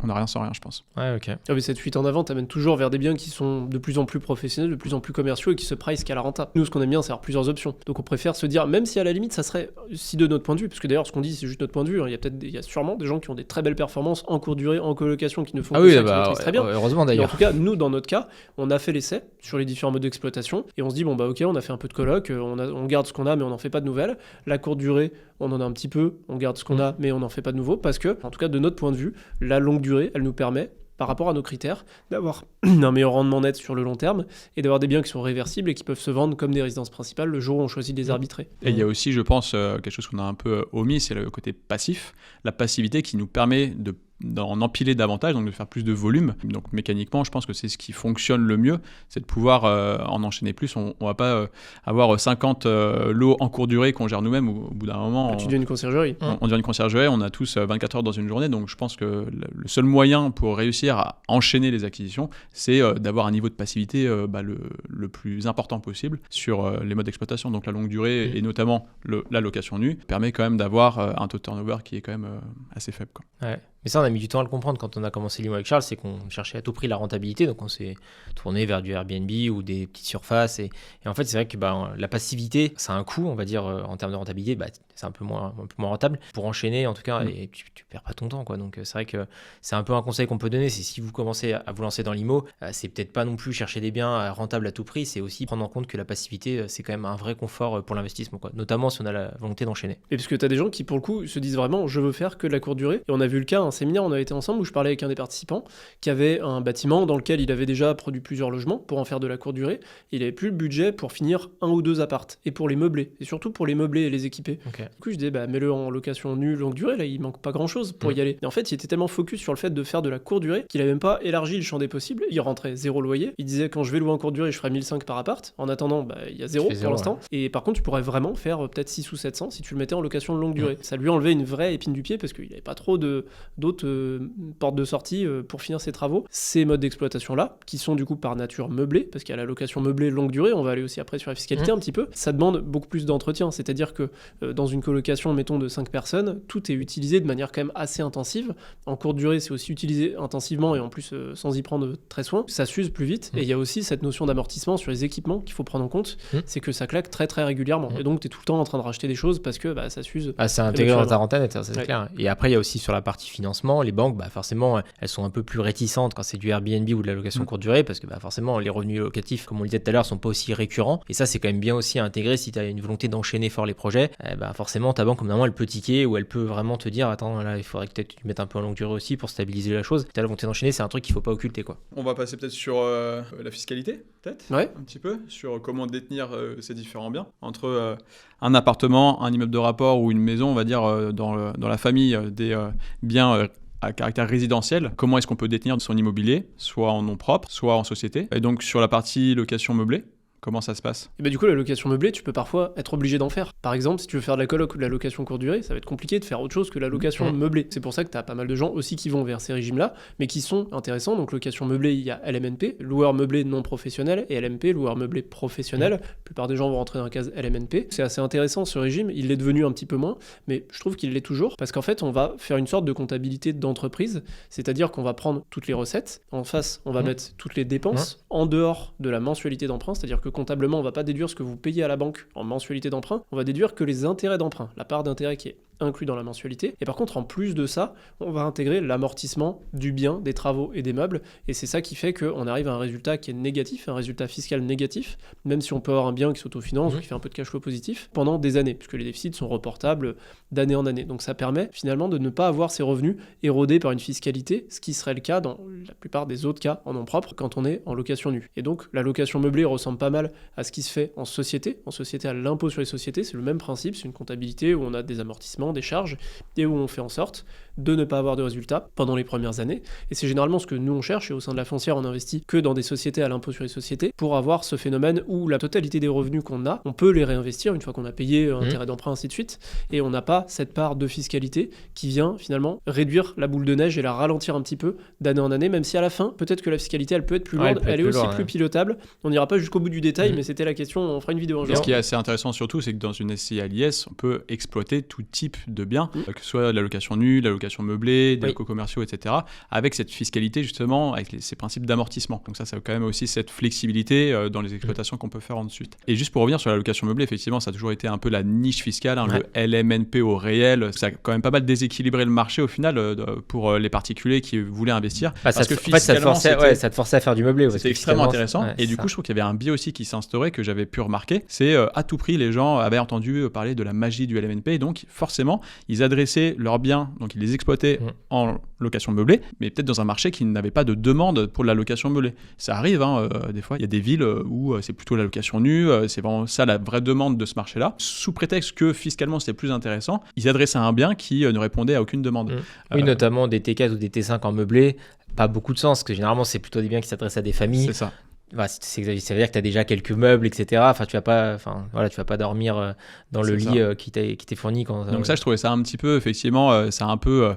on n'a rien sans rien, je pense. Ouais, ok. Ah, mais cette fuite en avant t'amène toujours vers des biens qui sont de plus en plus professionnels, de plus en plus commerciaux et qui se price qu'à la renta. Nous, ce qu'on aime bien, c'est avoir plusieurs options. Donc on préfère se dire, même si à la limite, ça serait, si de notre point de vue, parce que d'ailleurs, ce qu'on dit, c'est juste notre point de vue, hein, il y a sûrement des gens qui ont des très belles performances en courte durée, en colocation, qui ne font que ça, qui maîtrisent très bien. Heureusement Mais en d'ailleurs. tout cas, nous, dans notre cas, on a fait l'essai sur les différents modes d'exploitation et on se dit, bon, bah ok, on a fait un peu de coloc, on garde ce qu'on a, mais on n'en fait pas de nouvelles. La courte durée, on en a un petit peu, on garde ce qu'on a, mais on n'en fait pas de nouveau, parce que, en tout cas, de notre point de vue, la longue durée, elle nous permet, par rapport à nos critères, d'avoir un meilleur rendement net sur le long terme et d'avoir des biens qui sont réversibles et qui peuvent se vendre comme des résidences principales le jour où on choisit de les arbitrer. Et il y a aussi, je pense, quelque chose qu'on a un peu omis, c'est le côté passif, la passivité qui nous permet d'en empiler davantage, donc de faire plus de volume. Donc mécaniquement, je pense que c'est ce qui fonctionne le mieux, c'est de pouvoir en enchaîner plus. On va pas avoir 50 lots en courte durée qu'on gère nous-mêmes au bout d'un moment. Tu deviens une conciergerie. On devient une conciergerie, on a tous 24 heures dans une journée, donc je pense que le seul moyen pour réussir à enchaîner les acquisitions, c'est d'avoir un niveau de passivité le plus important possible sur les modes d'exploitation. Donc la longue durée et notamment la location nue permet quand même d'avoir un taux de turnover qui est quand même assez faible, quoi. Ouais. Mais ça, on a mis du temps à le comprendre quand on a commencé l'IMO avec Charles, c'est qu'on cherchait à tout prix la rentabilité, donc on s'est tourné vers du Airbnb ou des petites surfaces. Et en fait, c'est vrai que la passivité, ça a un coût, on va dire, en termes de rentabilité, c'est un peu moins rentable. Pour enchaîner, en tout cas, et tu perds pas ton temps, quoi. Donc c'est vrai que c'est un peu un conseil qu'on peut donner, c'est si vous commencez à vous lancer dans l'IMO, c'est peut-être pas non plus chercher des biens rentables à tout prix, c'est aussi prendre en compte que la passivité, c'est quand même un vrai confort pour l'investissement, quoi. Notamment si on a la volonté d'enchaîner. Et parce que tu as des gens qui, pour le coup, se disent vraiment, je veux faire que de la courte durée. Et on a vu le cas, un séminaire, on avait été ensemble où je parlais avec un des participants qui avait un bâtiment dans lequel il avait déjà produit plusieurs logements pour en faire de la courte durée. Il avait plus le budget pour finir 1 ou 2 appartes et pour les meubler, et surtout pour les meubler et les équiper. Okay. Du coup, je disais, mets-le en location nue longue durée, là, il manque pas grand-chose pour y aller. Et en fait, il était tellement focus sur le fait de faire de la courte durée qu'il a même pas élargi le champ des possibles. Il rentrait 0 loyer. Il disait, quand je vais louer en courte durée, je ferai 1005 par appart. En attendant, il y a 0 pour l'instant. Ouais. Et par contre, tu pourrais vraiment faire peut-être 6 ou 700 si tu le mettais en location de longue durée. Ça lui enlevait une vraie épine du pied parce qu'il n'avait pas trop d'autres portes de sortie pour finir ses travaux. Ces modes d'exploitation-là, qui sont du coup par nature meublés, parce qu'il y a la location meublée longue durée, on va aller aussi après sur la fiscalité un petit peu, ça demande beaucoup plus d'entretien. C'est-à-dire que dans une colocation, mettons, de 5 personnes, tout est utilisé de manière quand même assez intensive. En courte durée, c'est aussi utilisé intensivement et en plus sans y prendre très soin. Ça s'use plus vite. Et il y a aussi cette notion d'amortissement sur les équipements qu'il faut prendre en compte, c'est que ça claque très très régulièrement. Et donc, tu es tout le temps en train de racheter des choses parce que ça s'use. C'est intégré dans ta renta net, c'est clair. Et après, il y a aussi sur la partie financement, les banques, forcément, elles sont un peu plus réticentes quand c'est du Airbnb ou de la location courte durée parce que forcément, les revenus locatifs, comme on le disait tout à l'heure, sont pas aussi récurrents. Et ça, c'est quand même bien aussi à intégrer si tu as une volonté d'enchaîner fort les projets. Forcément, ta banque, comme normalement, elle peut tiquer ou elle peut vraiment te dire attends, là, il faudrait que tu mettes un peu en longue durée aussi pour stabiliser la chose. Tu as la volonté d'enchaîner, c'est un truc qu'il faut pas occulter, quoi. On va passer peut-être sur la fiscalité, peut-être un petit peu, sur comment détenir ces différents biens. Entre un appartement, un immeuble de rapport ou une maison, on va dire, dans la famille des biens à caractère résidentiel, comment est-ce qu'on peut détenir son immobilier, soit en nom propre, soit en société. Et donc sur la partie location meublée, comment ça se passe ? Et du coup, la location meublée, tu peux parfois être obligé d'en faire. Par exemple, si tu veux faire de la coloc ou de la location courte durée, ça va être compliqué de faire autre chose que la location meublée. C'est pour ça que tu as pas mal de gens aussi qui vont vers ces régimes-là, mais qui sont intéressants. Donc, location meublée, il y a LMNP, loueur meublé non professionnel, et LMP, loueur meublé professionnel. La plupart des gens vont rentrer dans la case LMNP. C'est assez intéressant ce régime. Il l'est devenu un petit peu moins, mais je trouve qu'il l'est toujours parce qu'en fait, on va faire une sorte de comptabilité d'entreprise, c'est-à-dire qu'on va prendre toutes les recettes. En face, on va mettre toutes les dépenses en dehors de la mensualité d'emprunt, c'est-à-dire que comptablement, on va pas déduire ce que vous payez à la banque en mensualité d'emprunt, on va déduire que les intérêts d'emprunt, la part d'intérêt qui est inclus dans la mensualité. Et par contre, en plus de ça, on va intégrer l'amortissement du bien, des travaux et des meubles. Et c'est ça qui fait qu'on arrive à un résultat qui est négatif, un résultat fiscal négatif, même si on peut avoir un bien qui s'autofinance ou qui fait un peu de cash flow positif pendant des années, puisque les déficits sont reportables d'année en année. Donc ça permet finalement de ne pas avoir ces revenus érodés par une fiscalité, ce qui serait le cas dans la plupart des autres cas en nom propre quand on est en location nue. Et donc la location meublée ressemble pas mal à ce qui se fait en société. En société, à l'impôt sur les sociétés, c'est le même principe, c'est une comptabilité où on a des amortissements, des charges, et où on fait en sorte de ne pas avoir de résultats pendant les premières années. Et c'est généralement ce que nous on cherche, et au sein de la foncière, on investit que dans des sociétés à l'impôt sur les sociétés, pour avoir ce phénomène où la totalité des revenus qu'on a, on peut les réinvestir une fois qu'on a payé intérêt d'emprunt, ainsi de suite, et on n'a pas cette part de fiscalité qui vient finalement réduire la boule de neige et la ralentir un petit peu d'année en année, même si à la fin, peut-être que la fiscalité, elle peut être plus lourde, elle est aussi plus pilotable. On n'ira pas jusqu'au bout du détail, mais c'était la question, on fera une vidéo un jour. Ce qui est assez intéressant surtout, c'est que dans une SCI à l'IS, on peut exploiter tout type de biens, que ce soit la location nue, la location meublée, des locaux commerciaux, etc., avec cette fiscalité justement, avec ces principes d'amortissement. Donc ça a quand même aussi cette flexibilité dans les exploitations qu'on peut faire ensuite. Et juste pour revenir sur la location meublée, effectivement, ça a toujours été un peu la niche fiscale, le LMNP au réel. Ça a quand même pas mal déséquilibré le marché au final pour les particuliers qui voulaient investir. Parce que fiscalement, ça te forçait à faire du meublé. C'était extrêmement intéressant. Et du coup, je trouve qu'il y avait un biais aussi qui s'est instauré que j'avais pu remarquer. C'est à tout prix, les gens avaient entendu parler de la magie du LMNP. Et donc, forcément, ils adressaient leurs biens, donc ils les exploitaient en location meublée, mais peut-être dans un marché qui n'avait pas de demande pour la location meublée. Ça arrive, des fois, il y a des villes où c'est plutôt la location nue, c'est vraiment ça la vraie demande de ce marché-là. Sous prétexte que fiscalement c'était plus intéressant, ils adressaient un bien qui ne répondait à aucune demande. Oui, notamment des T4 ou des T5 en meublé, pas beaucoup de sens, parce que généralement c'est plutôt des biens qui s'adressent à des familles. C'est ça. Ça veut dire que tu as déjà quelques meubles, etc. Enfin, tu vas pas dormir dans le lit qui t'est fourni. Donc ça, je trouvais ça un petit peu, effectivement, ça a un peu...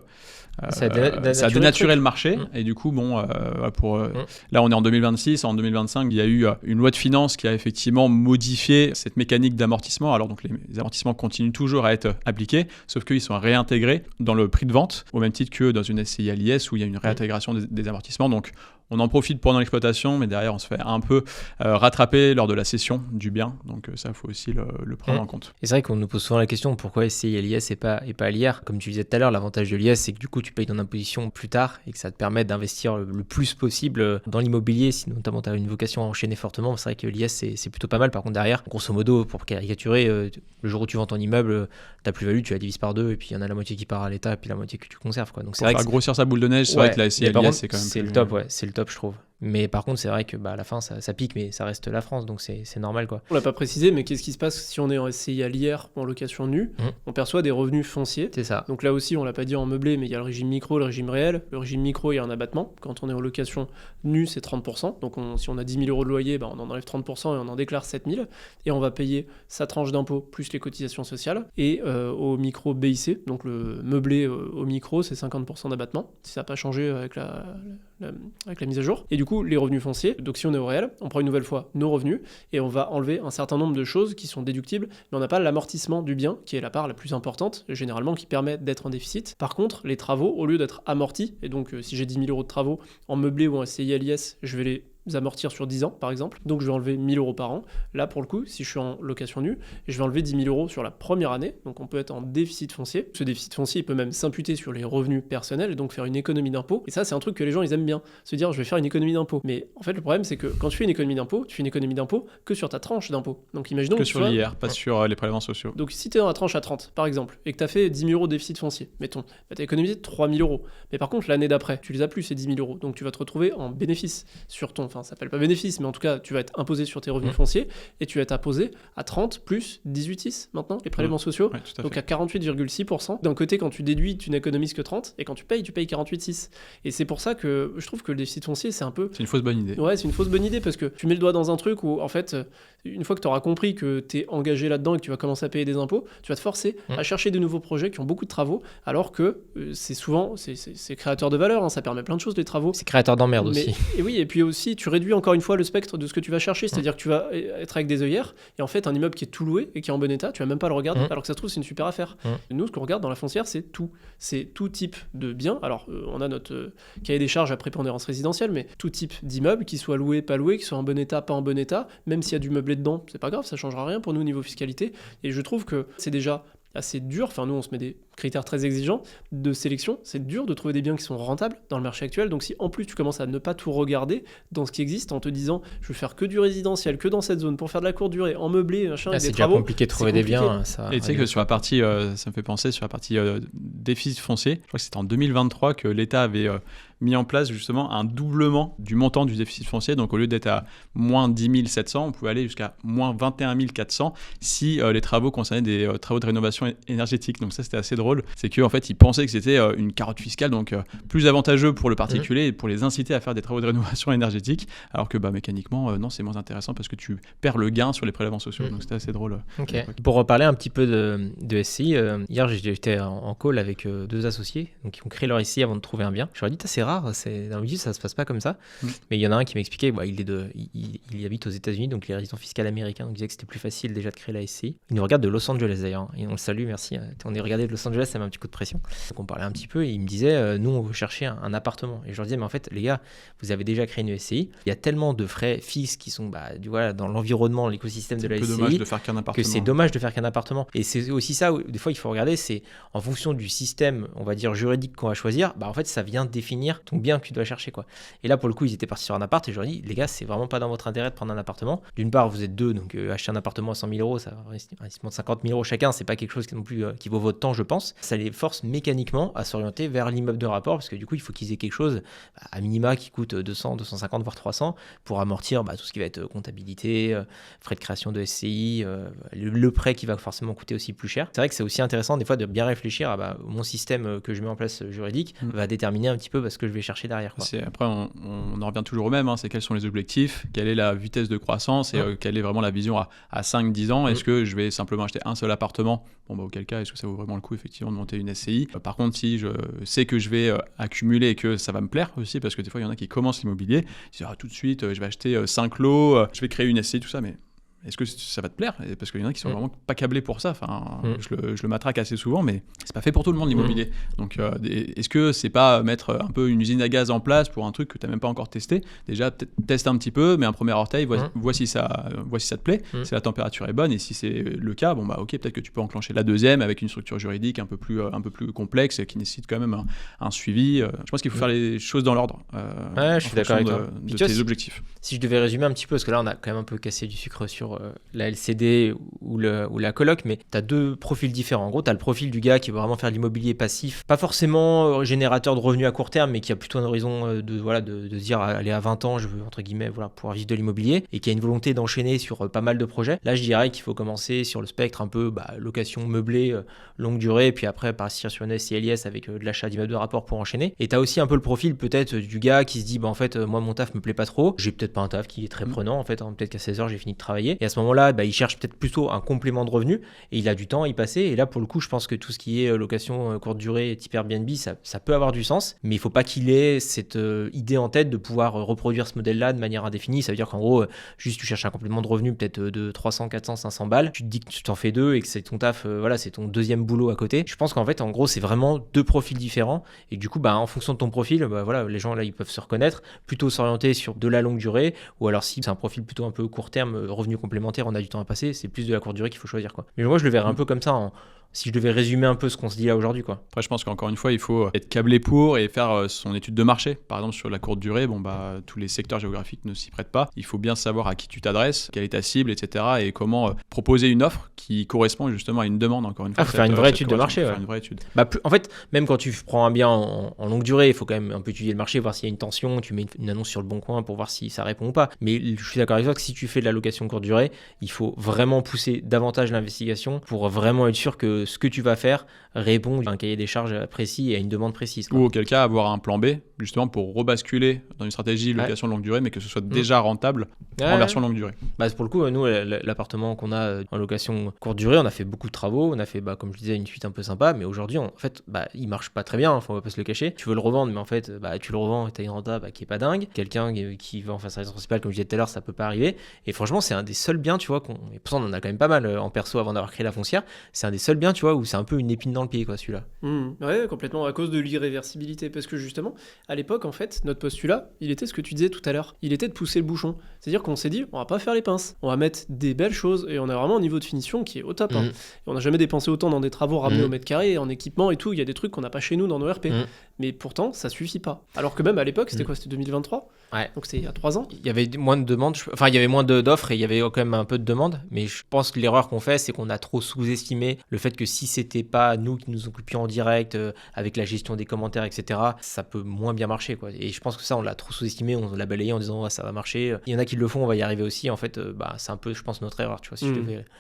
ça a dénaturé le marché et du coup là on est en 2026, en 2025 il y a eu une loi de finances qui a effectivement modifié cette mécanique d'amortissement. Alors donc les amortissements continuent toujours à être appliqués, sauf qu'ils sont réintégrés dans le prix de vente au même titre que dans une SCI à l'IS où il y a une réintégration des amortissements. Donc on en profite pendant l'exploitation, mais derrière on se fait un peu rattraper lors de la cession du bien. Donc ça, il faut aussi le prendre en compte. Et c'est vrai qu'on nous pose souvent la question pourquoi SCI à l'IS et pas à l'IR. Comme tu disais tout à l'heure, l'avantage de l'IS, c'est que du coup tu payes ton imposition plus tard et que ça te permet d'investir le plus possible dans l'immobilier, si notamment tu as une vocation à enchaîner fortement. C'est vrai que l'IS c'est plutôt pas mal. Par contre derrière, grosso modo, pour caricaturer, le jour où tu vends ton immeuble, ta plus-value tu la divises par 2 et puis il y en a la moitié qui part à l'État et puis la moitié que tu conserves, quoi. Donc c'est vrai que grossir sa boule de neige, c'est vrai que la SCI à l'IS c'est quand même c'est le top, c'est le top, je trouve. Mais par contre, c'est vrai que à la fin, ça pique, mais ça reste la France, donc c'est normal, quoi. On l'a pas précisé, mais qu'est-ce qui se passe si on est en SCI à l'IR en location nue? On perçoit des revenus fonciers. C'est ça. Donc là aussi, on l'a pas dit en meublé, mais il y a le régime micro, le régime réel. Le régime micro, il y a un abattement. Quand on est en location nue, c'est 30%. Donc si on a 10 000 euros de loyer, on en enlève 30% et on en déclare 7 000. Et on va payer sa tranche d'impôt plus les cotisations sociales. Et au micro BIC, donc le meublé au micro, c'est 50% d'abattement. Si ça n'a pas changé avec la mise à jour. Et du coup, les revenus fonciers, donc si on est au réel, on prend une nouvelle fois nos revenus et on va enlever un certain nombre de choses qui sont déductibles, mais on n'a pas l'amortissement du bien, qui est la part la plus importante, généralement qui permet d'être en déficit. Par contre, les travaux, au lieu d'être amortis, et donc si j'ai 10 000 euros de travaux en meublé ou en SCI à l'IS, je vais les amortir sur 10 ans par exemple, donc je vais enlever 1 000 euros par an. Là pour le coup, si je suis en location nue, je vais enlever 10 000 euros sur la première année, donc on peut être en déficit foncier. Ce déficit foncier il peut même s'imputer sur les revenus personnels et donc faire une économie d'impôt, et ça c'est un truc que les gens ils aiment bien, se dire je vais faire une économie d'impôt. Mais en fait le problème c'est que quand tu fais une économie d'impôt, tu fais une économie d'impôt que sur ta tranche d'impôt. Donc imaginons que sur l'IR, pas sur les prélèvements sociaux. Donc si tu es dans la tranche à 30 par exemple, et que tu as fait 10 000 euros de déficit foncier, mettons, tu as économisé 3 000 euros. Mais par contre l'année d'après, tu les as plus ces 10 000 euros, donc tu vas te retrouver en bénéfice sur ton, ça s'appelle pas bénéfice, mais en tout cas, tu vas être imposé sur tes revenus fonciers et tu vas être imposé à 30 plus 18,6 maintenant, les prélèvements sociaux. Ouais, donc à 48,6%. D'un côté, quand tu déduis, tu n'économises que 30 et quand tu payes 48,6. Et c'est pour ça que je trouve que le déficit foncier, c'est un peu... C'est une fausse bonne idée. Ouais, c'est une fausse bonne idée parce que tu mets le doigt dans un truc où, en fait, une fois que tu auras compris que tu es engagé là-dedans et que tu vas commencer à payer des impôts, tu vas te forcer à chercher de nouveaux projets qui ont beaucoup de travaux, alors que c'est souvent, c'est créateur de valeur, ça permet plein de choses, les travaux. C'est créateur d'emmerde aussi. Et oui, et puis aussi, tu réduis encore une fois le spectre de ce que tu vas chercher, c'est-à-dire que tu vas être avec des œillères et en fait un immeuble qui est tout loué et qui est en bon état, tu vas même pas le regarder alors que ça se trouve c'est une super affaire. Nous ce qu'on regarde dans la foncière c'est tout type de bien. Alors on a notre cahier des charges à prépondérance résidentielle, mais tout type d'immeuble, qui soit loué, pas loué, qui soit en bon état, pas en bon état, même s'il y a du meublé dedans, c'est pas grave, ça changera rien pour nous au niveau fiscalité. Et je trouve que c'est déjà assez dur, enfin nous on se met des critères très exigeants de sélection, c'est dur de trouver des biens qui sont rentables dans le marché actuel, donc si en plus tu commences à ne pas tout regarder dans ce qui existe en te disant je vais faire que du résidentiel, que dans cette zone, pour faire de la courte durée, en meublé, machin, avec des travaux. C'est déjà compliqué de trouver des biens. Et tu sais que sur la partie, ça me fait penser sur la partie déficit foncier, je crois que c'était en 2023 que l'État avait mis en place justement un doublement du montant du déficit foncier, donc au lieu d'être à moins 10 700, on pouvait aller jusqu'à moins 21 400 si les travaux concernaient des travaux de rénovation énergétique. Donc ça c'était assez drôle, c'est qu'en fait ils pensaient que c'était une carotte fiscale, donc plus avantageux pour le particulier et pour les inciter à faire des travaux de rénovation énergétique, alors que mécaniquement non, c'est moins intéressant parce que tu perds le gain sur les prélèvements sociaux. Donc c'était assez drôle. Pour reparler un petit peu de SCI, hier j'étais en call avec deux associés donc, qui ont créé leur SCI avant de trouver un bien. Je leur ai dit c'est rare rare. Dans l'immobilier, ça se passe pas comme ça. Mais il y en a un qui m'expliquait, il habite aux États-Unis, donc il est résident fiscal américain. Donc il disait que c'était plus facile déjà de créer la SCI. Il nous regarde de Los Angeles d'ailleurs. Et on le salue, merci. On est regardé de Los Angeles, ça met un petit coup de pression. Donc on parlait un petit peu et il me disait, nous on veut chercher un appartement. Et je leur disais, mais en fait, les gars, vous avez déjà créé une SCI. Il y a tellement de frais fixes qui sont dans l'environnement, l'écosystème de la SCI. C'est dommage de faire qu'un appartement. Que c'est dommage de faire qu'un appartement. Et c'est aussi ça où des fois il faut regarder, c'est en fonction du système, on va dire juridique qu'on va choisir, en fait ça vient définir ton bien que tu dois chercher quoi. Et là pour le coup ils étaient partis sur un appart et je leur ai dit les gars c'est vraiment pas dans votre intérêt de prendre un appartement. D'une part vous êtes deux donc acheter un appartement à 100 000 euros, ça va un investissement de 50 000 euros chacun, c'est pas quelque chose qui non plus qui vaut votre temps je pense. Ça les force mécaniquement à s'orienter vers l'immeuble de rapport parce que du coup il faut qu'ils aient quelque chose à minima qui coûte 200, 250 voire 300 pour amortir tout ce qui va être comptabilité, frais de création de SCI, le prêt qui va forcément coûter aussi plus cher. C'est vrai que c'est aussi intéressant des fois de bien réfléchir à mon système que je mets en place juridique va déterminer un petit peu ce que je vais chercher derrière. Quoi. Après, on en revient toujours au même, c'est quels sont les objectifs, quelle est la vitesse de croissance et quelle est vraiment la vision à 5-10 ans. Est-ce que je vais simplement acheter un seul appartement ? Auquel cas, est-ce que ça vaut vraiment le coup effectivement de monter une SCI ? Par contre, si je sais que je vais accumuler et que ça va me plaire aussi, parce que des fois, il y en a qui commencent l'immobilier, ils disent tout de suite, je vais acheter 5 lots, je vais créer une SCI, tout ça, mais est-ce que ça va te plaire ? Parce qu'il y en a qui sont vraiment pas câblés pour ça. Je le matraque assez souvent, mais c'est pas fait pour tout le monde l'immobilier. Donc, est-ce que c'est pas mettre un peu une usine à gaz en place pour un truc que tu n'as même pas encore testé ? Déjà, peut-être teste un petit peu, mets un premier orteil, vois si ça te plaît, si la température est bonne, et si c'est le cas, ok, peut-être que tu peux enclencher la deuxième avec une structure juridique un peu plus complexe et qui nécessite quand même un suivi. Je pense qu'il faut faire les choses dans l'ordre. Je suis d'accord avec toi. De tes objectifs. Si je devais résumer un petit peu, parce que là, on a quand même un peu cassé du sucre sur la LCD ou la coloc, mais tu as deux profils différents. En gros, tu as le profil du gars qui veut vraiment faire de l'immobilier passif, pas forcément générateur de revenus à court terme, mais qui a plutôt un horizon de se dire, allez, à 20 ans, je veux, entre guillemets, pouvoir vivre de l'immobilier, et qui a une volonté d'enchaîner sur pas mal de projets. Là, je dirais qu'il faut commencer sur le spectre un peu location meublée, longue durée, et puis après partir sur une SCLIS avec de l'achat d'immeubles de rapport pour enchaîner. Et tu as aussi un peu le profil peut-être du gars qui se dit, en fait, moi, mon taf me plaît pas trop, j'ai peut-être pas un taf qui est très prenant, en fait, peut-être qu'à 16h, j'ai fini de travailler. Et à ce moment-là, il cherche peut-être plutôt un complément de revenu et il a du temps à y passer. Et là, pour le coup, je pense que tout ce qui est location courte durée type Airbnb, ça peut avoir du sens, mais il ne faut pas qu'il ait cette idée en tête de pouvoir reproduire ce modèle-là de manière indéfinie. Ça veut dire qu'en gros, juste tu cherches un complément de revenu peut-être de 300, 400, 500 balles. Tu te dis que tu t'en fais deux et que c'est ton taf, c'est ton deuxième boulot à côté. Je pense qu'en fait, en gros, c'est vraiment deux profils différents. Et du coup, en fonction de ton profil, les gens là, ils peuvent se reconnaître, plutôt s'orienter sur de la longue durée, ou alors si c'est un profil plutôt un peu court terme, revenu complémentaire, on a du temps à passer, c'est plus de la courte durée qu'il faut choisir quoi. Mais moi je le verrais un peu comme ça si je devais résumer un peu ce qu'on se dit là aujourd'hui quoi. Après je pense qu'encore une fois il faut être câblé pour et faire son étude de marché. Par exemple sur la courte durée, tous les secteurs géographiques ne s'y prêtent pas. Il faut bien savoir à qui tu t'adresses, quelle est ta cible, etc. et comment proposer une offre qui correspond justement à une demande encore une fois. Faut faire une vraie étude de marché. Faire une vraie étude. En fait, même quand tu prends un bien en longue durée, il faut quand même un peu étudier le marché, voir s'il y a une tension, tu mets une annonce sur le bon coin pour voir si ça répond ou pas. Mais je suis d'accord avec toi que si tu fais de la location courte durée, il faut vraiment pousser davantage l'investigation pour vraiment être sûr que ce que tu vas faire répond à un cahier des charges précis et à une demande précise. Quoi. Ou auquel cas avoir un plan B justement pour rebasculer dans une stratégie location longue durée mais que ce soit déjà rentable en version longue durée. Pour le coup, nous, l'appartement qu'on a en location courte durée, on a fait beaucoup de travaux, on a fait, comme je disais, une suite un peu sympa, mais aujourd'hui, en fait, il marche pas très bien, on va pas se le cacher. Tu veux le revendre, mais en fait, tu le revends et tu as une renta qui est pas dingue. Quelqu'un qui va en faire sa résidence principale, comme je disais tout à l'heure, ça peut pas arriver. Et franchement, c'est un des seuls biens, tu vois, et pourtant on en a quand même pas mal en perso avant d'avoir créé la foncière. C'est un des seuls biens, tu vois, où c'est un peu une épine dans le pied, quoi, celui-là. Ouais, complètement, à cause de l'irréversibilité. Parce que justement, à l'époque, en fait, notre postulat, il était ce que tu disais tout à l'heure. Il était de pousser le bouchon. C'est-à-dire qu'on s'est dit, on va pas faire les pinces. On va mettre des belles choses et on a vraiment un niveau de finition qui est au top. Et on n'a jamais dépensé autant dans des travaux ramenés au mètre carré, en équipement et tout. Il y a des trucs qu'on n'a pas chez nous dans nos RP. Mais pourtant, ça suffit pas. Alors que même à l'époque, c'était quoi ? C'était 2023 ? Ouais. Donc c'était il y a 3 ans. Il y avait moins de demandes, il y avait moins d'offres et il y avait quand même un peu de demandes. Mais je pense que l'erreur qu'on fait, c'est qu'on a trop sous-estimé le fait que si c'était pas nous qui nous occupions en direct avec la gestion des commentaires, etc., ça peut moins bien marcher, quoi. Et je pense que ça, on l'a trop sous-estimé, on l'a balayé en disant ça va marcher. Il y en a qui le font, on va y arriver aussi. En fait, c'est un peu, je pense, notre erreur, tu vois.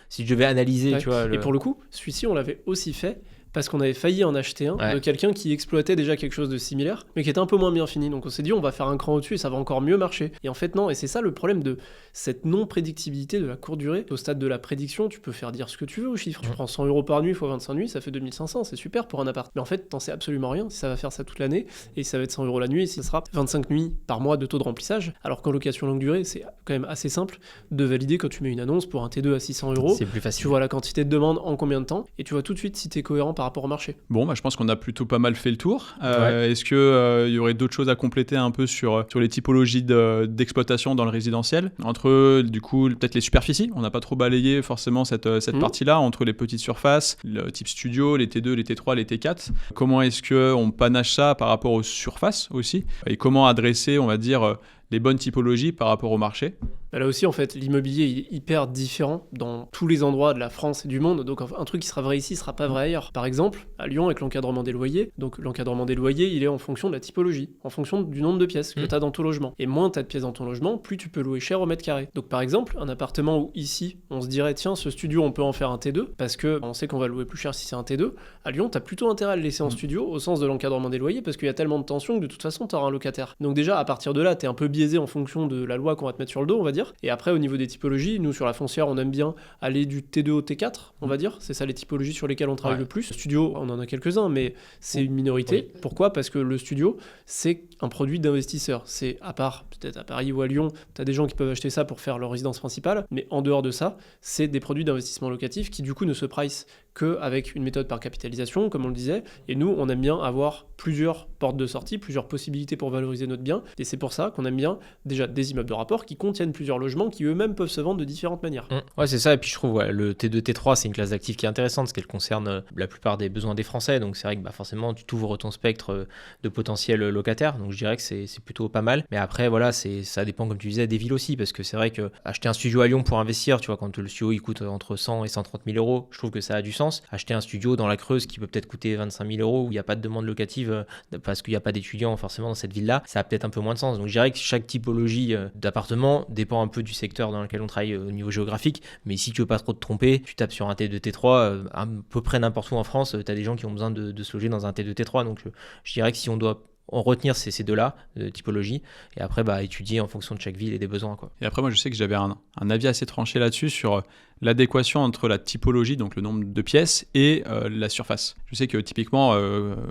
Si je devais analyser, tu vois. Et pour le coup, celui-ci, on l'avait aussi fait parce qu'on avait failli en acheter un de quelqu'un qui exploitait déjà quelque chose de similaire, mais qui était un peu moins bien fini. Donc on s'est dit, on va faire un cran au-dessus et ça va encore mieux marcher. Et en fait, non. Et c'est ça le problème de cette non-prédictibilité de la courte durée. Au stade de la prédiction, tu peux faire dire ce que tu veux au chiffre. Tu prends 100 € par nuit x 25 nuits, ça fait 2500, c'est super pour un appart. Mais en fait, t'en sais absolument rien si ça va faire ça toute l'année, et ça va être 100 € la nuit, et si ça sera 25 nuits par mois de taux de remplissage. Alors qu'en location longue durée, c'est quand même assez simple de valider quand tu mets une annonce pour un T2 à 600 €. C'est plus facile. Tu vois la quantité de demandes en combien de temps, et tu vois tout de suite si t'es cohérent par rapport au marché. Bon, je pense qu'on a plutôt pas mal fait le tour. Est-ce qu'il y aurait d'autres choses à compléter un peu sur les typologies d'exploitation dans le résidentiel? Entre, du coup, peut-être les superficies. On n'a pas trop balayé forcément cette partie-là, entre les petites surfaces, le type studio, les T2, les T3, les T4. Comment est-ce qu'on panache ça par rapport aux surfaces aussi? Et comment adresser, on va dire, les bonnes typologies par rapport au marché? Là aussi, en fait, l'immobilier est hyper différent dans tous les endroits de la France et du monde. Donc, un truc qui sera vrai ici sera pas vrai ailleurs. Par exemple, à Lyon, avec l'encadrement des loyers, donc l'encadrement des loyers, il est en fonction de la typologie, en fonction du nombre de pièces que tu as dans ton logement. Et moins tu as de pièces dans ton logement, plus tu peux louer cher au mètre carré. Donc, par exemple, un appartement où ici, on se dirait, tiens, ce studio, on peut en faire un T2, parce que on sait qu'on va louer plus cher si c'est un T2. À Lyon, tu as plutôt intérêt à le laisser en studio, au sens de l'encadrement des loyers, parce qu'il y a tellement de tension que de toute façon, tu auras un locataire. Donc, déjà, à partir de là, tu es un peu biaisé en fonction de la loi qu'on va te mettre sur le dos, on va dire. Et après, au niveau des typologies, nous sur la foncière, on aime bien aller du T2 au T4, on va dire. C'est ça les typologies sur lesquelles on travaille le plus. Studio, on en a quelques-uns, mais c'est une minorité. Oui. Pourquoi? Parce que le studio, c'est un produit d'investisseur. C'est, à part peut-être à Paris ou à Lyon, tu as des gens qui peuvent acheter ça pour faire leur résidence principale, mais en dehors de ça, c'est des produits d'investissement locatif qui du coup ne se price qu'avec une méthode par capitalisation, comme on le disait. Et nous, on aime bien avoir plusieurs portes de sortie, plusieurs possibilités pour valoriser notre bien. Et c'est pour ça qu'on aime bien déjà des immeubles de rapport qui contiennent plusieurs logements qui eux-mêmes peuvent se vendre de différentes manières. Ouais, c'est ça. Et puis je trouve le T2, T3, c'est une classe d'actifs qui est intéressante parce qu'elle concerne la plupart des besoins des Français. Donc c'est vrai que forcément, tu t'ouvres ton spectre de potentiels locataires. Donc je dirais que c'est plutôt pas mal. Mais après, voilà, ça dépend, comme tu disais, des villes aussi. Parce que c'est vrai que acheter un studio à Lyon pour investir, tu vois, quand le studio il coûte entre 100 et 130 000 €, je trouve que ça a du sens. Acheter un studio dans la Creuse qui peut peut-être coûter 25 000 € où il n'y a pas de demande locative parce qu'il n'y a pas d'étudiants forcément dans cette ville-là, ça a peut-être un peu moins de sens. Donc je dirais que chaque typologie d'appartement dépend un peu du secteur dans lequel on travaille au niveau géographique. Mais si tu veux pas trop te tromper, tu tapes sur un T2, T3, à peu près n'importe où en France, tu as des gens qui ont besoin de se loger dans un T2, T3. Donc je dirais que si on doit en retenir ces deux-là, de typologie, et après étudier en fonction de chaque ville et des besoins, quoi. Et après, moi, je sais que j'avais un avis assez tranché là-dessus sur l'adéquation entre la typologie, donc le nombre de pièces, et la surface. Je sais que typiquement,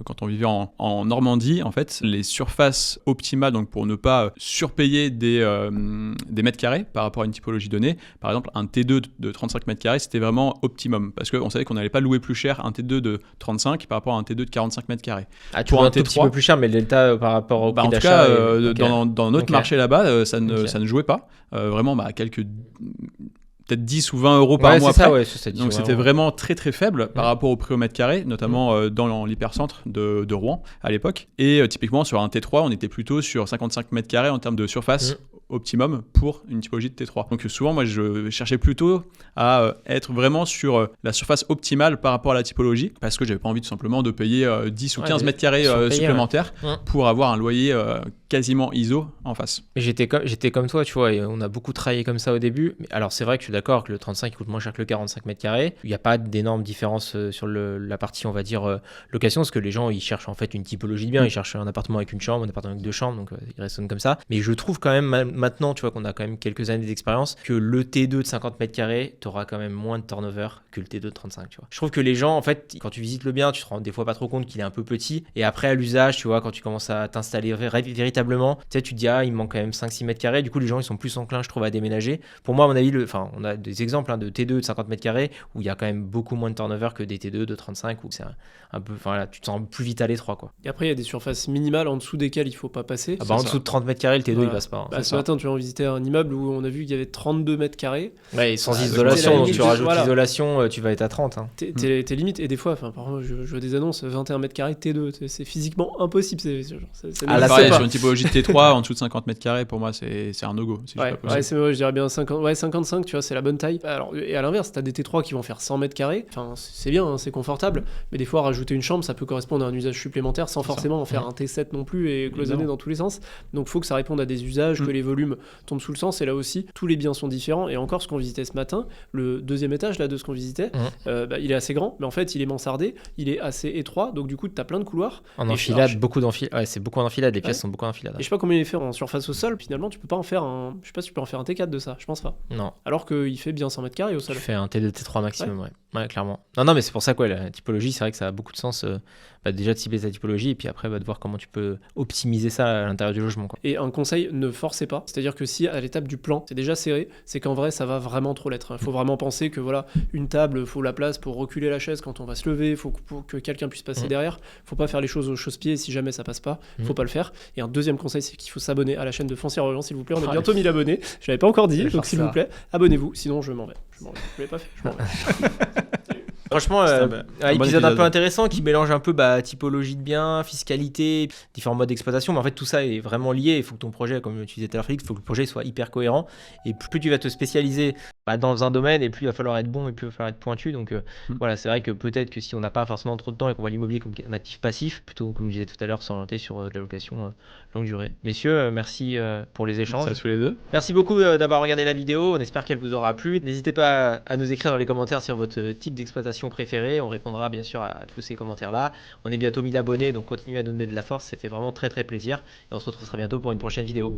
quand on vivait en Normandie, en fait, les surfaces optimales, donc pour ne pas surpayer des mètres carrés par rapport à une typologie donnée, par exemple, un T2 de 35 mètres carrés, c'était vraiment optimum, parce qu'on savait qu'on n'allait pas louer plus cher un T2 de 35 par rapport à un T2 de 45 mètres carrés. Ah, tu vois un tout petit peu plus cher, mais le delta par rapport au prix d'achat... En tout cas, dans notre marché là-bas, ça ne jouait pas. Vraiment, quelques... peut-être 10 ou 20 € par mois après. Donc c'était vraiment très très faible par rapport au prix au mètre carré, notamment dans l'hypercentre de Rouen à l'époque. Et typiquement sur un T3, on était plutôt sur 55 mètres carrés en termes de surface optimum pour une typologie de T3. Donc souvent, moi, je cherchais plutôt à être vraiment sur la surface optimale par rapport à la typologie, parce que j'avais pas envie tout simplement de payer 10 ou 15 mètres carrés supplémentaires pour avoir un loyer quasiment ISO en face. J'étais comme toi, tu vois, et on a beaucoup travaillé comme ça au début. Alors c'est vrai que je suis d'accord que le 35 coûte moins cher que le 45 mètres carrés. Il n'y a pas d'énorme différence sur la partie, on va dire, location, parce que les gens, ils cherchent en fait une typologie de bien. Ils cherchent un appartement avec une chambre, un appartement avec 2 chambres, donc ils raisonnent comme ça. Mais je trouve quand même maintenant, tu vois, qu'on a quand même quelques années d'expérience, que le T2 de 50 mètres carrés, tu auras quand même moins de turnover que le T2 de 35, tu vois. Je trouve que les gens, en fait, quand tu visites le bien, tu te rends des fois pas trop compte qu'il est un peu petit. Et après, à l'usage, tu vois, quand tu commences à t'installer véritablement, tu sais, tu te dis, il me manque quand même 5-6 mètres carrés. Du coup, les gens, ils sont plus enclins, je trouve, à déménager. Pour moi, à mon avis, on a des exemples de T2 de 50 mètres carrés où il y a quand même beaucoup moins de turnover que des T2 de 35 où c'est un peu, tu te sens plus vite à l'étroit, quoi. Et après, il y a des surfaces minimales en dessous desquelles il faut pas passer. En dessous de 30 mètres carrés, le T2, il passe pas. Ce matin, tu vas visiter un immeuble où on a vu qu'il y avait 32 mètres carrés. Ouais, et sans isolation, donc tu rajoutes l'isolation, tu vas être à 30. T'es limite. Et des fois, par exemple, je vois des annonces 21 mètres carrés T2. C'est physiquement impossible. C'est pareil, sur une typologie de T3 en dessous de 50 mètres carrés, pour moi, c'est un no-go. Si Ouais, je dirais bien 50, 55, tu vois, c'est la bonne taille. Alors, et à l'inverse, t'as des T3 qui vont faire 100 mètres carrés. Enfin, c'est bien, hein, c'est confortable. Mais des fois, rajouter une chambre, ça peut correspondre à un usage supplémentaire sans forcément en faire un T7 non plus et cloisonner dans tous les sens. Donc, faut que ça réponde à des usages, que les volumes tombent sous le sens. Et là aussi, tous les biens sont différents. Et encore, ce qu'on visitait ce matin, le deuxième étage là de ce qu'on visitait, il est assez grand, mais en fait, il est mansardé, il est assez étroit. Donc, du coup, t'as plein de couloirs. En enfilade, beaucoup d'enfilade. Ouais, c'est beaucoup en enfilade. Les pièces sont beaucoup en enfilade. Et je sais pas combien il fait en surface au sol. Finalement, tu peux pas en faire un. Je sais pas si tu peux en faire un T4 de ça. Je pense pas. Non. Alors qu'il fait bien 100 mètres carrés au sol. Tu fais un T2, T3 maximum, ouais, clairement. Non, mais c'est pour ça que la typologie, c'est vrai que ça a beaucoup de sens. Déjà de cibler ta typologie et puis après de voir comment tu peux optimiser ça à l'intérieur du logement, quoi. Et un conseil, ne forcez pas. C'est-à-dire que si à l'étape du plan, c'est déjà serré, c'est qu'en vrai, ça va vraiment trop l'être. Il faut vraiment penser que voilà, une table, faut la place pour reculer la chaise quand on va se lever, faut que quelqu'un puisse passer derrière. Faut pas faire les choses au chausse-pied si jamais ça passe pas. Faut pas le faire. Et un deuxième conseil, c'est qu'il faut s'abonner à la chaîne de Foncière Orient, s'il vous plaît. On a bientôt 1000 abonnés. Je l'avais pas encore dit, donc s'il vous plaît, abonnez-vous. Sinon, je m'en vais. Je l'avais pas fait. Je m'en vais. Franchement, épisode un peu intéressant qui mélange un peu typologie de biens, fiscalité, différents modes d'exploitation. Mais en fait, tout ça est vraiment lié. Il faut que ton projet, comme tu disais tout à l'heure, Félix, il faut que le projet soit hyper cohérent. Et plus tu vas te spécialiser dans un domaine, et plus il va falloir être bon, et plus il va falloir être pointu. Donc voilà, c'est vrai que peut-être que si on n'a pas forcément trop de temps et qu'on voit l'immobilier comme un actif passif, plutôt, comme je disais tout à l'heure, s'orienter sur de la location longue durée. Messieurs, merci pour les échanges. Ça tous les deux. Merci beaucoup d'avoir regardé la vidéo. On espère qu'elle vous aura plu. N'hésitez pas à nous écrire dans les commentaires sur votre type d'exploitation préféré. On répondra bien sûr à tous ces commentaires-là. On est bientôt 1000 abonnés, donc continuez à nous donner de la force. Ça fait vraiment très très plaisir. Et on se retrouve très bientôt pour une prochaine vidéo.